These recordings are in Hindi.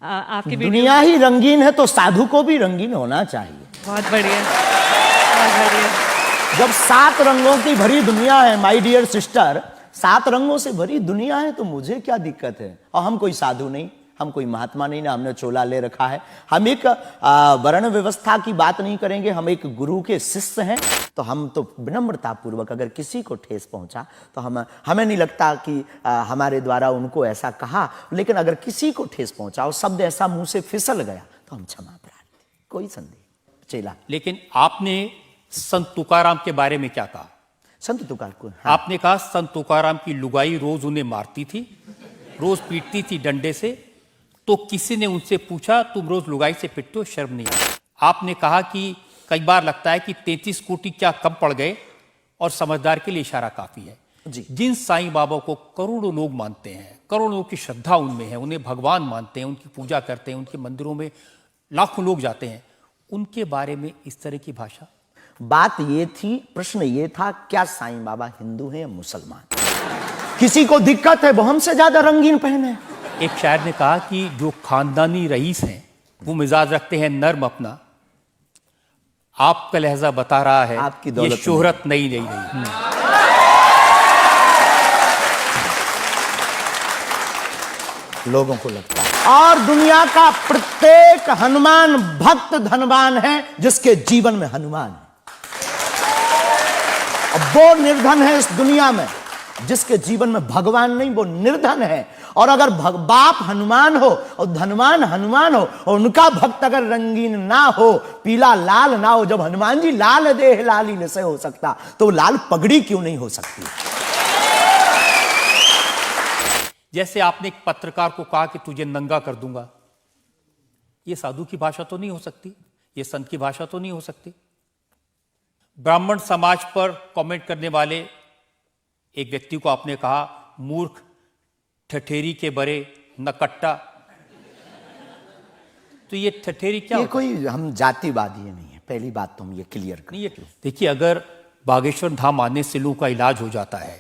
आपकी दुनिया ही रंगीन है तो साधु को भी रंगीन होना चाहिए। बहुत बढ़िया, बहुत बढ़िया। जब 7 रंगों की भरी दुनिया है माय डियर सिस्टर, 7 रंगों से भरी दुनिया है तो मुझे क्या दिक्कत है। और हम कोई साधु नहीं, हम कोई महात्मा नहीं ना, हमने चोला ले रखा है। हम एक वर्ण व्यवस्था की बात नहीं करेंगे, हम एक गुरु के शिष्य हैं। तो हम तो विनम्रता पूर्वक अगर किसी को ठेस पहुंचा तो हमें नहीं लगता कि हमारे द्वारा उनको ऐसा कहा, लेकिन अगर किसी को ठेस पहुंचा और शब्द ऐसा मुंह से फिसल गया तो हम क्षमा प्रार्थी, कोई संदेह चेला। लेकिन आपने संत तुकाराम के बारे में क्या कहा? संत तुकार को हाँ। आपने कहा संत तुकाराम की लुगाई रोज उन्हें मारती थी, रोज पीटती थी डंडे से। तो किसी ने उनसे पूछा तुम रोज लुगाई से पिटते हो, शर्म नहीं आई? आपने कहा कि कई बार लगता है कि 33 कोटि क्या कम पड़ गए, और समझदार के लिए इशारा काफी है। जी। जिन साईं बाबा को करोड़ों लोग मानते हैं, करोड़ों लोग की श्रद्धा उनमें है, उन्हें भगवान मानते हैं, उनकी पूजा करते हैं, उनके मंदिरों में लाखों लोग जाते हैं, उनके बारे में इस तरह की भाषा? बात ये थी, प्रश्न ये था क्या साईं बाबा हिंदू हैं या मुसलमान? किसी को दिक्कत है वो हमसे ज्यादा रंगीन पहने। एक शायर ने कहा कि जो खानदानी रईस हैं वो मिजाज रखते हैं नर्म अपना, आपका लहजा बता रहा है आपकी ये दौलत शोहरत नई नहीं रही। लोगों को लगता है। और दुनिया का प्रत्येक हनुमान भक्त धनवान है जिसके जीवन में हनुमान है। अब वो निर्धन है इस दुनिया में जिसके जीवन में भगवान नहीं, वो निर्धन है। और अगर बाप हनुमान हो और धनवान हनुमान हो और उनका भक्त अगर रंगीन ना हो, पीला लाल ना हो, जब हनुमान जी लाल देह लालीन से हो सकता तो लाल पगड़ी क्यों नहीं हो सकती? जैसे आपने एक पत्रकार को कहा कि तुझे नंगा कर दूंगा, यह साधु की भाषा तो नहीं हो सकती, यह संत की भाषा तो नहीं हो सकती। ब्राह्मण समाज पर कमेंट करने वाले एक व्यक्ति को आपने कहा मूर्ख, ठठेरी के बरे, नकट्टा। तो ये ठठेरी क्या? ये कोई हम जातिवादी नहीं है, पहली बात तो हम ये क्लियर करें। देखिए, अगर बागेश्वर धाम आने से लोगों का इलाज हो जाता है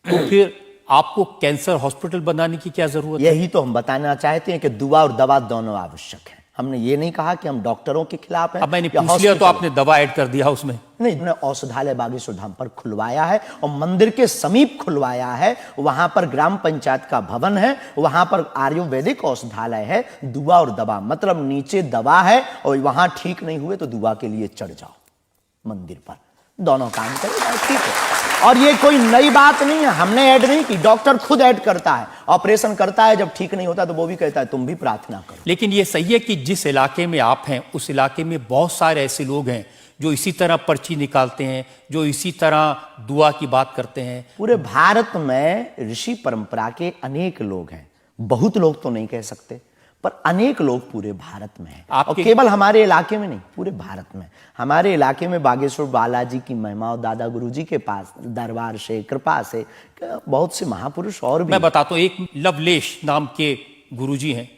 तो फिर आपको कैंसर हॉस्पिटल बनाने की क्या जरूरत है? यही तो हम बताना चाहते हैं कि दुआ और दवा दोनों आवश्यक है। हमने ये नहीं कहा कि हम डॉक्टरों के खिलाफ हैं। अब मैंने पूछ लिया तो आपने दवा ऐड कर दिया उसमें। नहीं, हमने औषधालय बागेश्वर धाम पर खुलवाया है और मंदिर के समीप खुलवाया है। वहां पर ग्राम पंचायत का भवन है, वहां पर आयुर्वेदिक औषधालय है। दुआ और दवा मतलब नीचे दवा है और वहां ठीक नहीं हुए तो दुआ के लिए चढ़ जाओ मंदिर पर, दोनों काम करेगा, ठीक है। और ये कोई नई बात नहीं है, हमने ऐड नहीं की, डॉक्टर खुद ऐड करता है। ऑपरेशन करता है, जब ठीक नहीं होता तो वो भी कहता है तुम भी प्रार्थना करो। लेकिन ये सही है कि जिस इलाके में आप हैं उस इलाके में बहुत सारे ऐसे लोग हैं जो इसी तरह पर्ची निकालते हैं, जो इसी तरह दुआ की बात करते हैं। पूरे भारत में ऋषि परंपरा के अनेक लोग हैं, बहुत लोग तो नहीं कह सकते पर अनेक लोग पूरे भारत में हैं। और केवल हमारे इलाके में नहीं, पूरे भारत में। हमारे इलाके में बागेश्वर बालाजी की महिमा और दादा गुरुजी के पास दरबार से, कृपा से बहुत से महापुरुष और भी। मैं बताता हूं, एक लवलेश नाम के गुरुजी हैं,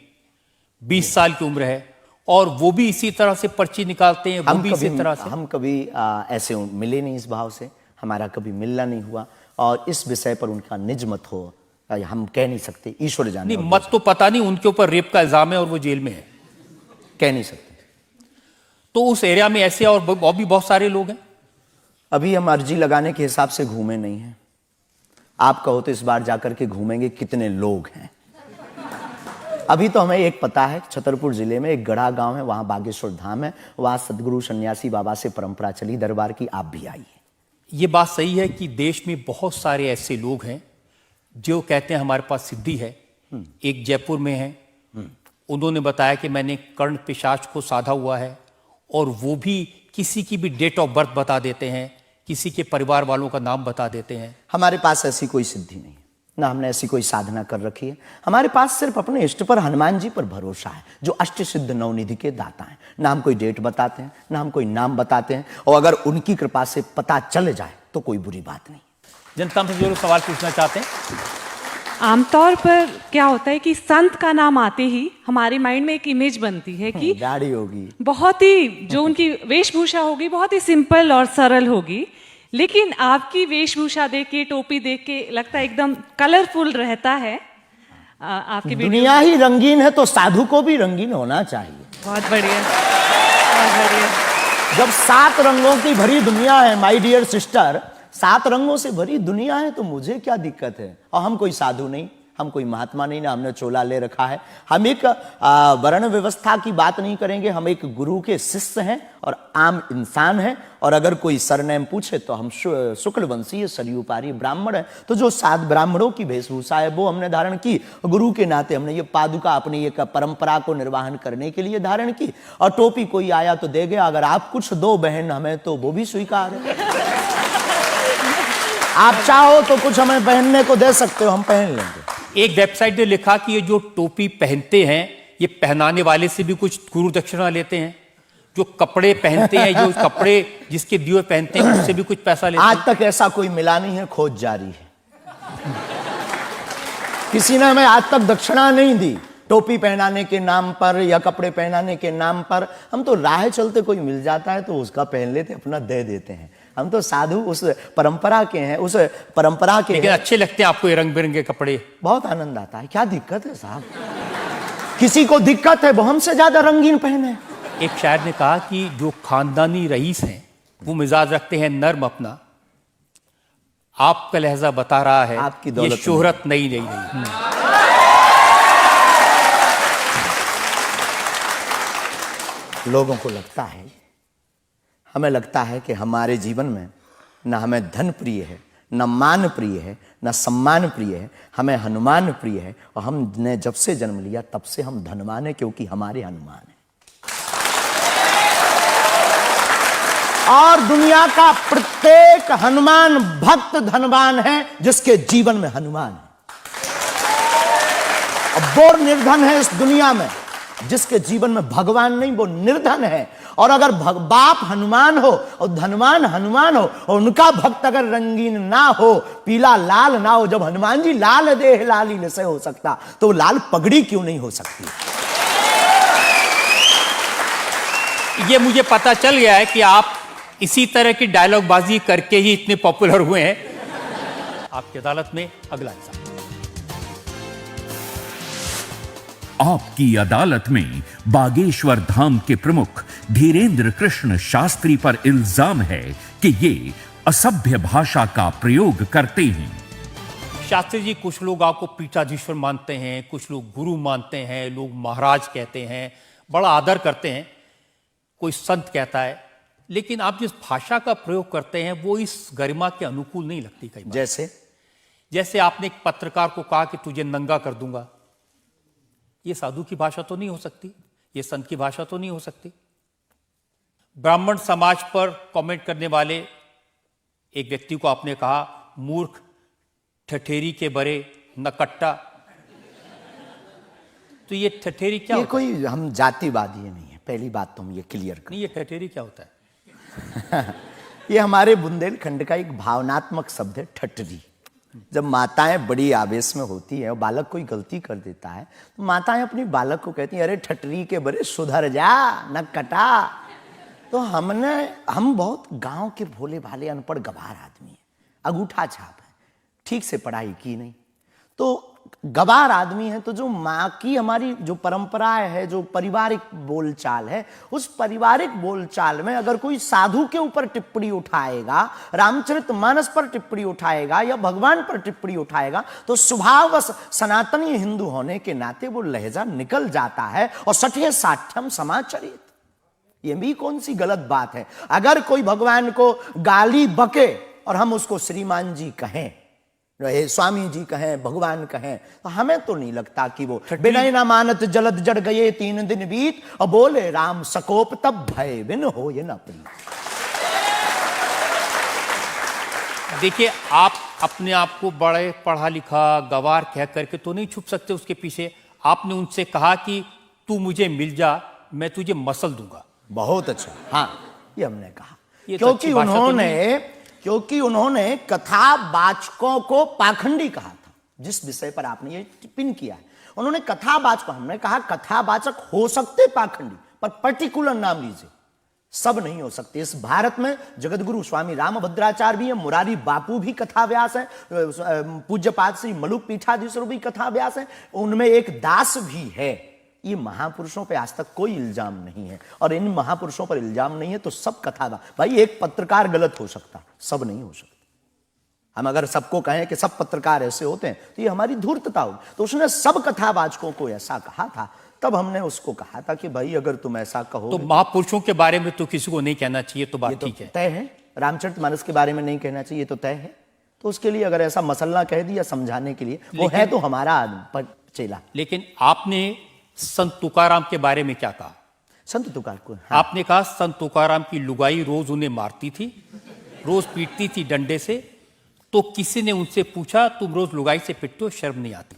20 साल की उम्र है और वो भी इसी तरह से पर्ची निकालते हैं। वो भी इसी तरह से। हम कभी ऐसे मिले नहीं, इस भाव से हमारा कभी मिलना नहीं हुआ और इस विषय पर उनका निज मत हो हम कह नहीं सकते, ईश्वर जाने। नहीं, मत तो पता नहीं, उनके ऊपर रेप का इल्जाम है और वो जेल में है, कह नहीं सकते। तो उस एरिया में ऐसे और भी बहुत सारे लोग हैं। अभी हम अर्जी लगाने के हिसाब से घूमे नहीं हैं। आप कहो तो इस बार जाकर के घूमेंगे कितने लोग हैं। अभी तो हमें एक पता है, छतरपुर जिले में एक गढ़ा गांव है, वहां बागेश्वर धाम है, वहां सदगुरु सन्यासी बाबा से परंपरा चली दरबार की, आप भी आइए। ये बात सही है कि देश में बहुत सारे ऐसे लोग हैं जो कहते हैं हमारे पास सिद्धि है। एक जयपुर में है, उन्होंने बताया कि मैंने कर्ण पिशाच को साधा हुआ है और वो भी किसी की भी डेट ऑफ बर्थ बता देते हैं, किसी के परिवार वालों का नाम बता देते हैं। हमारे पास ऐसी कोई सिद्धि नहीं, ना हमने ऐसी कोई साधना कर रखी है। हमारे पास सिर्फ अपने इष्ट पर, हनुमान जी पर भरोसा है जो अष्ट सिद्ध नवनिधि के दाता हैं। ना हम कोई डेट बताते हैं, ना हम कोई नाम बताते हैं, और अगर उनकी कृपा से पता चल जाए तो कोई बुरी बात नहीं। जनता से जो सवाल पूछना चाहते हैं, आमतौर पर क्या होता है कि संत का नाम आते ही हमारे माइंड में एक इमेज बनती है कि दाढ़ी होगी, बहुत ही जो उनकी वेशभूषा होगी बहुत ही सिंपल और सरल होगी। लेकिन आपकी वेशभूषा देख के, टोपी देख के लगता है एकदम कलरफुल रहता है। आपकी वीडियो दुनिया ही रंगीन है तो साधु को भी रंगीन होना चाहिए। बहुत बढ़िया, बहुत बढ़िया। जब 7 रंगों की भरी दुनिया है माय डियर सिस्टर, 7 रंगों से भरी दुनिया है तो मुझे क्या दिक्कत है। और हम कोई साधु नहीं, हम कोई महात्मा नहीं, ना हमने चोला ले रखा है। हम एक वर्ण व्यवस्था की बात नहीं करेंगे, हम एक गुरु के शिष्य हैं और आम इंसान हैं। और अगर कोई सरनेम पूछे तो हम शुक्ल वंशीय सरयूपारी ब्राह्मण है। तो जो 7 ब्राह्मणों की वेशभूषा है वो हमने धारण की, गुरु के नाते हमने ये पादुका अपनी एक परंपरा को निर्वाहन करने के लिए धारण की। और टोपी कोई आया तो दे गया, अगर आप कुछ दो बहन हमें तो वो भी स्वीकार है। आप चाहो तो कुछ हमें पहनने को दे सकते हो, हम पहन लेंगे। एक वेबसाइट ने लिखा कि ये जो टोपी पहनते हैं ये पहनाने वाले से भी कुछ गुरु दक्षिणा लेते हैं, जो कपड़े पहनते हैं, जो कपड़े जिसके दिए पहनते हैं उससे भी कुछ पैसा लेते हैं। आज तक ऐसा कोई मिला नहीं है, खोज जारी है। किसी ने हमें आज तक दक्षिणा नहीं दी टोपी पहनाने के नाम पर या कपड़े पहनाने के नाम पर। हम तो राह चलते कोई मिल जाता है तो उसका पहन लेते, अपना दे देते हैं। हम तो साधु उस परंपरा के हैं, उस परंपरा के। लेकिन अच्छे लगते हैं आपको ये रंग बिरंगे कपड़े? बहुत आनंद आता है। क्या दिक्कत है साहब? किसी को दिक्कत है वो हमसे ज्यादा रंगीन पहने। एक शायर ने कहा कि जो खानदानी रईस हैं वो मिजाज रखते हैं नर्म अपना, आपका लहजा बता रहा है आपकी ये दौलत शोहरत नई नहीं रही। लोगों को लगता है, हमें लगता है कि हमारे जीवन में न हमें धन प्रिय है, न मान प्रिय है, न सम्मान प्रिय है, हमें हनुमान प्रिय है। और हमने जब से जन्म लिया तब से हम धनवान है, क्योंकि हमारे हनुमान है। और दुनिया का प्रत्येक हनुमान भक्त धनवान है जिसके जीवन में हनुमान है। और वो निर्धन है इस दुनिया में जिसके जीवन में भगवान नहीं, वो निर्धन है। और अगर बाप हनुमान हो और धनवान हनुमान हो और उनका भक्त अगर रंगीन ना हो, पीला लाल ना हो, जब हनुमान जी लाल देह लाली न से हो सकता तो लाल पगड़ी क्यों नहीं हो सकती? ये मुझे पता चल गया है कि आप इसी तरह की डायलॉग बाजी करके ही इतने पॉपुलर हुए हैं। आपकी अदालत में अगला इंसान। आपकी अदालत में बागेश्वर धाम के प्रमुख धीरेन्द्र कृष्ण शास्त्री पर इल्जाम है कि ये असभ्य भाषा का प्रयोग करते हैं। शास्त्री जी, कुछ लोग आपको पीठाधीश्वर मानते हैं, कुछ लोग गुरु मानते हैं, लोग महाराज कहते हैं, बड़ा आदर करते हैं, कोई संत कहता है, लेकिन आप जिस भाषा का प्रयोग करते हैं वो इस गरिमा के अनुकूल नहीं लगती कई बार। जैसे आपने एक पत्रकार को कहा कि तुझे नंगा कर दूंगा। ये साधु की भाषा तो नहीं हो सकती, ये संत की भाषा तो नहीं हो सकती। ब्राह्मण समाज पर कमेंट करने वाले एक व्यक्ति को आपने कहा मूर्ख, ठठेरी के बरे, नकट्टा। तो ये ठठेरी क्या ये होता कोई हम जातिवादी नहीं है, पहली बात तो हम ये क्लियर करें। नहीं, ये ठठेरी क्या होता है? ये हमारे बुंदेलखंड का एक भावनात्मक शब्द है, ठटरी। जब माताएं बड़ी आवेश में होती है और बालक कोई गलती कर देता है तो माताएं अपनी बालक को कहती हैं, अरे ठटरी के बरे सुधर जा, न कटा। तो हम बहुत गांव के भोले भाले अनपढ़ गवार आदमी हैं, अंगूठा छाप है, ठीक से पढ़ाई की नहीं, तो गवार आदमी है। तो जो माँ की हमारी जो परंपरा है, जो पारिवारिक बोलचाल है, उस पारिवारिक बोलचाल में अगर कोई साधु के ऊपर टिप्पणी उठाएगा, रामचरितमानस पर टिप्पणी उठाएगा या भगवान पर टिप्पणी उठाएगा तो स्वभावश सनातनी हिंदू होने के नाते वो लहजा निकल जाता है। और सठे साठ्यम समाचरित, ये भी कौन सी गलत बात है? अगर कोई भगवान को गाली बके और हम उसको श्रीमान जी कहें, स्वामी जी कहें, भगवान कहें, तो हमें तो नहीं लगता कि वो बिना ना मानत जलद जड़ गए 3 दिन बीत और बोले राम सकोप तब भय बिन हो ये ना प्रीत। देखिए, आप अपने आप को बड़े पढ़ा लिखा गवार कह करके तो नहीं छुप सकते उसके पीछे। आपने उनसे कहा कि तू मुझे मिल जा, मैं तुझे मसल दूंगा। बहुत अच्छा, हाँ, ये हमने कहा क्योंकि उन्होंने कथावाचकों को पाखंडी कहा था, जिस विषय पर आपने ये टिप्पणी किया है। उन्होंने कथावाचक, हमने कहा कथावाचक हो सकते पाखंडी, पर पर्टिकुलर नाम लीजिए, सब नहीं हो सकते। इस भारत में जगतगुरु स्वामी रामभद्राचार्य भी है, मुरारी बापू भी कथा व्यास है, पूज्यपाद श्री मलुक पीठाधीश्वर भी कथा व्यास है, उनमें एक दास भी है। ये महापुरुषों पे आज तक कोई इल्जाम नहीं है, और इन महापुरुषों पर इल्जाम नहीं है तो सब कथा भाई एक पत्रकार गलत हो सकता, सब नहीं हो सकता। हम अगर सबको कहें कि सब पत्रकार ऐसे होते हैं तो ये हमारी धूर्तता होगी। तो उसने सब कथावाचकों को ऐसा कहा था, तब हमने उसको कहा था कि भाई अगर तुम ऐसा कहो तो महापुरुषों के बारे में तो किसी को नहीं कहना चाहिए, तो बात तो ठीक है, तय है। रामचरितमानस के बारे में नहीं कहना चाहिए तो तय है। तो उसके लिए अगर ऐसा मसला कह दिया समझाने के लिए, वो है तो हमारा चेला। लेकिन आपने संत तुकाराम के बारे में क्या कहा? संत तुकार को हाँ। आपने कहा संत तुकाराम की लुगाई रोज उन्हें मारती थी, रोज पीटती थी डंडे से। तो किसी ने उनसे पूछा तुम रोज लुगाई से पिटते हो, शर्म नहीं आती?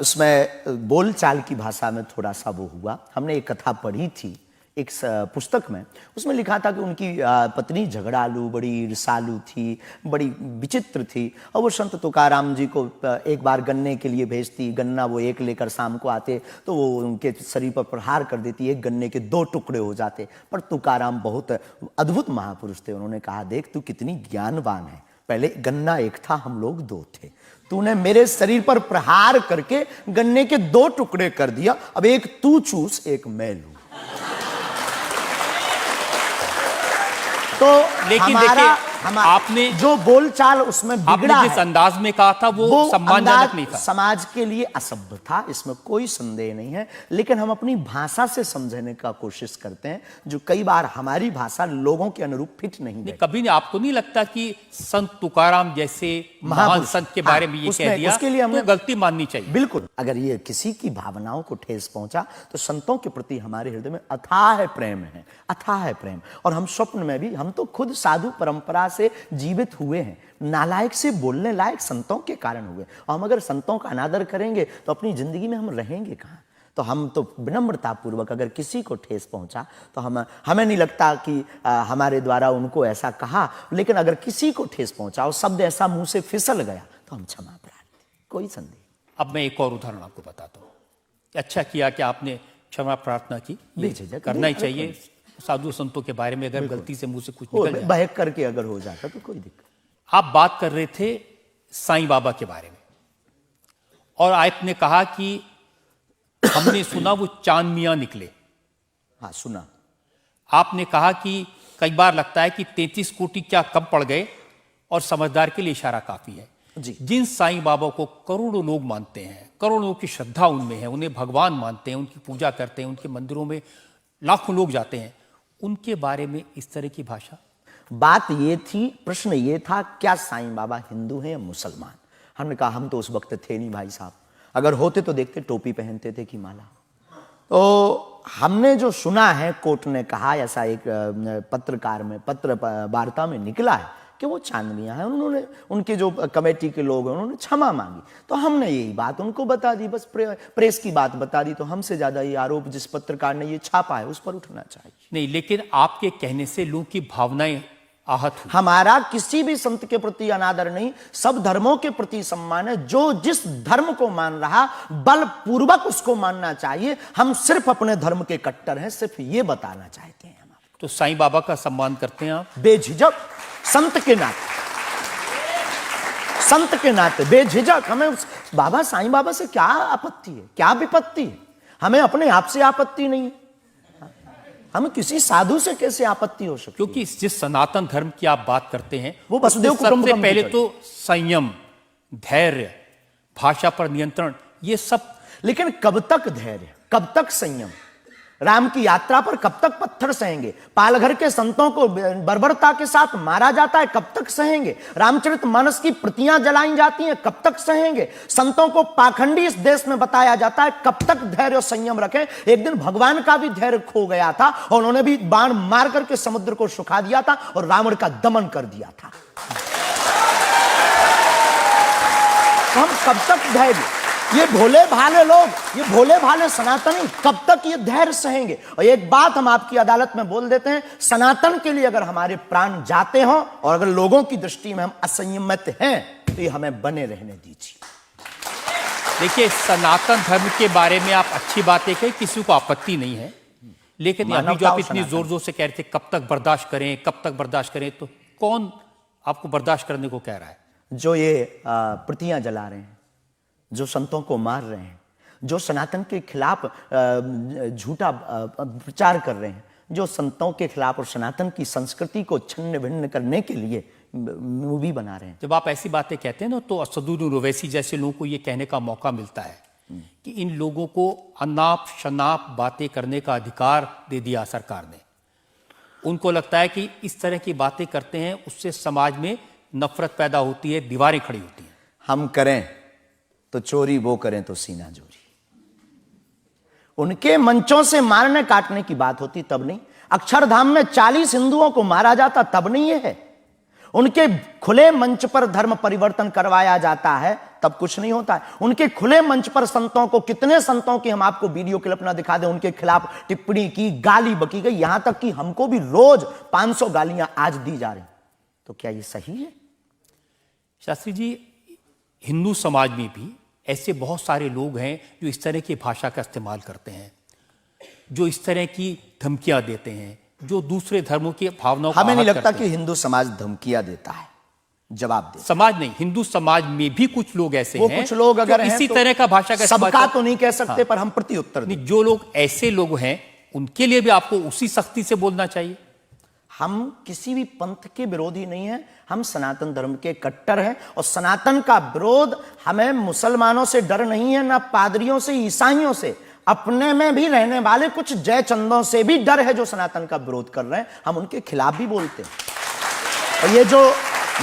उसमें बोलचाल की भाषा में थोड़ा सा वो हुआ। हमने एक कथा पढ़ी थी एक पुस्तक में, उसमें लिखा था कि उनकी पत्नी झगड़ालू, बड़ी ईर्षालु थी, बड़ी विचित्र थी, और वो संत तुकाराम जी को एक बार गन्ने के लिए भेजती, गन्ना वो एक लेकर शाम को आते तो वो उनके शरीर पर प्रहार कर देती, एक गन्ने के 2 टुकड़े हो जाते। पर तुकाराम बहुत अद्भुत महापुरुष थे, उन्होंने कहा देख तू कितनी ज्ञानवान है, पहले गन्ना एक था हम लोग 2 थे, तूने मेरे शरीर पर प्रहार करके गन्ने के 2 टुकड़े कर दिया, अब एक तू चूस एक मैं लूं। तो लेकिन देखिए आपने जो बोलचाल उसमें बिगड़ा आपने जिस अंदाज में कहा था वो सम्मानजनक नहीं था, समाज के लिए असभ्य था, इसमें कोई संदेह नहीं है। लेकिन हम अपनी भाषा से समझने का कोशिश करते हैं, जो कई बार हमारी भाषा लोगों के अनुरूप फिट नहीं है। कभी नहीं आपको नहीं लगता कि संत तुकाराम जैसे महान संत के बारे में ये कह दिया, उसके लिए हमने तो गलती माननी चाहिए? बिल्कुल। अगर ये किसी की भावनाओं को ठेस पहुंचा तो संतों के प्रति हमारे हृदय में अथाह प्रेम है, अथाह प्रेम। और हम स्वप्न में भी, हम तो खुद साधु परंपरा से जीवित हुए हैं, नालायक से बोलने लायक संतों के कारण हुए। और हम अगर संतों का अनादर करेंगे तो अपनी जिंदगी में हम रहेंगे कहां? तो हम तो विनम्रता पूर्वक अगर किसी को ठेस पहुंचा तो हमें नहीं लगता कि हमारे द्वारा उनको ऐसा कहा, लेकिन अगर किसी को ठेस पहुंचा और शब्द ऐसा मुंह से फिसल गया तो हम क्षमा प्रार्थी, कोई संदेह। अब मैं एक और उदाहरण आपको बताता हूँ। अच्छा किया कि आपने क्षमा प्रार्थना की, ये करना ही चाहिए। साधु संतों के बारे में अगर गलती से मुंह से कुछ निकल जाए, बहक करके अगर हो जाता तो कोई दिक्कत। आप बात कर रहे थे साईं बाबा के बारे में, और आपने कहा कि हमने सुना वो चांद मियां निकले। हाँ सुना। आपने कहा कि कई बार लगता है कि 33 कोटि क्या कम पड़ गए, और समझदार के लिए इशारा काफी है जी। जिन साईं बाबा को करोड़ों लोग मानते हैं, करोड़ों लोगों की श्रद्धा उनमें है, उन्हें भगवान मानते हैं, उनकी पूजा करते हैं, उनके मंदिरों में लाखों लोग जाते हैं, उनके बारे में इस तरह की भाषा? बात ये थी, प्रश्न ये था क्या साईं बाबा हिंदू हैं या मुसलमान? हमने कहा हम तो उस वक्त थे नहीं भाई साहब, अगर होते तो देखते टोपी पहनते थे कि माला। तो हमने जो सुना है, कोर्ट ने कहा, ऐसा एक पत्रकार में पत्र वार्ता में निकला है कि वो चांद मियां है। उन्होंने, उनके जो कमेटी के लोग हैं, उन्होंने क्षमा मांगी। तो हमने यही बात उनको बता दी, बस प्रेस की बात बता दी। तो हमसे ज्यादा ये आरोप जिस पत्रकार ने ये छापा है उस पर उठना चाहिए। नहीं, लेकिन आपके कहने से लोगों की भावनाएं आहत हुई। हमारा किसी भी संत के प्रति अनादर नहीं, सब धर्मों के प्रति सम्मान है। जो जिस धर्म को मान रहा बलपूर्वक उसको मानना चाहिए। हम सिर्फ अपने धर्म के कट्टर हैं, सिर्फ ये बताना चाहते हैं हम। तो साईं बाबा का सम्मान करते हैं आप? बेझिझक, संत के नाते, संत के नाते बेझिझक। हमें उस बाबा साईं बाबा से क्या आपत्ति है, क्या विपत्ति है? हमें अपने आप से आपत्ति नहीं है, हम किसी साधु से कैसे आपत्ति हो सकती? क्योंकि जिस सनातन धर्म की आप बात करते हैं वो वसुदेव सबसे पहले तो संयम, धैर्य, भाषा पर नियंत्रण, ये सब। लेकिन कब तक धैर्य, कब तक संयम? राम की यात्रा पर कब तक पत्थर सहेंगे? पालघर के संतों को बर्बरता के साथ मारा जाता है, कब तक सहेंगे? रामचरितमानस की प्रतियां जलाई जाती हैं, कब तक सहेंगे? संतों को पाखंडी इस देश में बताया जाता है, कब तक धैर्य और संयम रखें? एक दिन भगवान का भी धैर्य खो गया था और उन्होंने भी बाण मार करके समुद्र को सुखा दिया था और रावण का दमन कर दिया था। तो हम कब तक धैर्य, ये भोले भाले लोग, ये भोले भाले सनातनी कब तक ये धैर्य सहेंगे? और एक बात हम आपकी अदालत में बोल देते हैं, सनातन के लिए अगर हमारे प्राण जाते हों और अगर लोगों की दृष्टि में हम असंयमित हैं तो ये हमें बने रहने दीजिए। देखिए, सनातन धर्म के बारे में आप अच्छी बातें कही, किसी को आपत्ति नहीं है, लेकिन अभी जो मानवता आप और इतनी सनातन। जोर जोर से कह रहे थे कब तक बर्दाश्त करें, कब तक बर्दाश्त करें, तो कौन आपको बर्दाश्त करने को कह रहा है? जो ये प्रतियां जला रहे हैं, जो संतों को मार रहे हैं, जो सनातन के खिलाफ झूठा प्रचार कर रहे हैं, जो संतों के खिलाफ और सनातन की संस्कृति को छिन्न भिन्न करने के लिए मूवी बना रहे हैं। जब आप ऐसी बातें कहते हैं ना, तो असदुद्दीन ओवैसी जैसे लोगों को ये कहने का मौका मिलता है कि इन लोगों को अनाप शनाप बातें करने का अधिकार दे दिया सरकार ने। उनको लगता है कि इस तरह की बातें करते हैं उससे समाज में नफरत पैदा होती है, दीवारें खड़ी होती हैं। हम करें तो चोरी, वो करें तो सीना जोरी। उनके मंचों से मारने काटने की बात होती तब नहीं, अक्षरधाम में 40 हिंदुओं को मारा जाता तब नहीं है, उनके खुले मंच पर धर्म परिवर्तन करवाया जाता है तब कुछ नहीं होता है। उनके खुले मंच पर संतों को, कितने संतों की हम आपको वीडियो क्लिप ना दिखा दें, उनके खिलाफ टिप्पणी की, गाली बकी गई, यहां तक कि हमको भी रोज 500 गालियां आज दी जा रही। तो क्या ये सही है? शास्त्री जी, हिंदू समाज में भी ऐसे बहुत सारे लोग हैं जो इस तरह की भाषा का इस्तेमाल करते हैं, जो इस तरह की धमकियां देते हैं, जो दूसरे धर्मों की भावनाओं को हमें नहीं आहत लगता करते कि हैं। हिंदू समाज धमकियां देता है, जवाब दे। समाज नहीं, हिंदू समाज में भी कुछ लोग ऐसे वो हैं, कुछ लोग अगर जो हैं इसी तो तरह का भाषा का इस्तेमाल सबका करते तो नहीं कह सकते, पर हम प्रत्युत्तर दें। नहीं, जो लोग ऐसे लोग हैं उनके लिए भी आपको उसी सख्ती से बोलना चाहिए। हम किसी भी पंथ के विरोधी नहीं हैं, हम सनातन धर्म के कट्टर हैं, और सनातन का विरोध हमें मुसलमानों से डर नहीं है, ना पादरियों से, ईसाइयों से, अपने में भी रहने वाले कुछ जयचंदों से भी डर है जो सनातन का विरोध कर रहे हैं। हम उनके खिलाफ भी बोलते हैं। और ये जो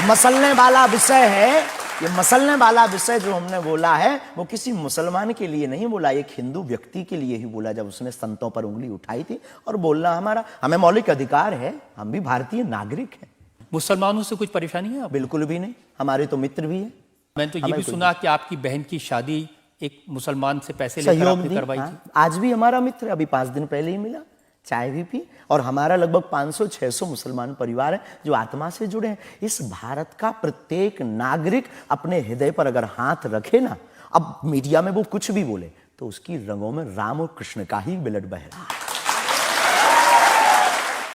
मसलने वाला विषय है, ये मसलने वाला विषय जो हमने बोला है, वो किसी मुसलमान के लिए नहीं बोला, एक हिंदू व्यक्ति के लिए ही बोला, जब उसने संतों पर उंगली उठाई थी। और बोलना हमें मौलिक अधिकार है, हम भी भारतीय नागरिक हैं। मुसलमानों से कुछ परेशानी है? बिल्कुल भी नहीं, हमारे तो मित्र भी हैं। मैंने तो ये हमें भी कोई सुना कि आपकी बहन की शादी एक मुसलमान से पैसे लेकर सहयोग आपने दी। करवाई हाँ, थी। आज भी हमारा मित्र, अभी 5 दिन पहले ही मिला, चाय भी पी। और हमारा लगभग 500-600 मुसलमान परिवार है जो आत्मा से जुड़े हैं। इस भारत का प्रत्येक नागरिक अपने हृदय पर अगर हाथ रखे ना, अब मीडिया में वो कुछ भी बोले, तो उसकी रंगों में राम और कृष्ण का ही ब्लड बह रहा है।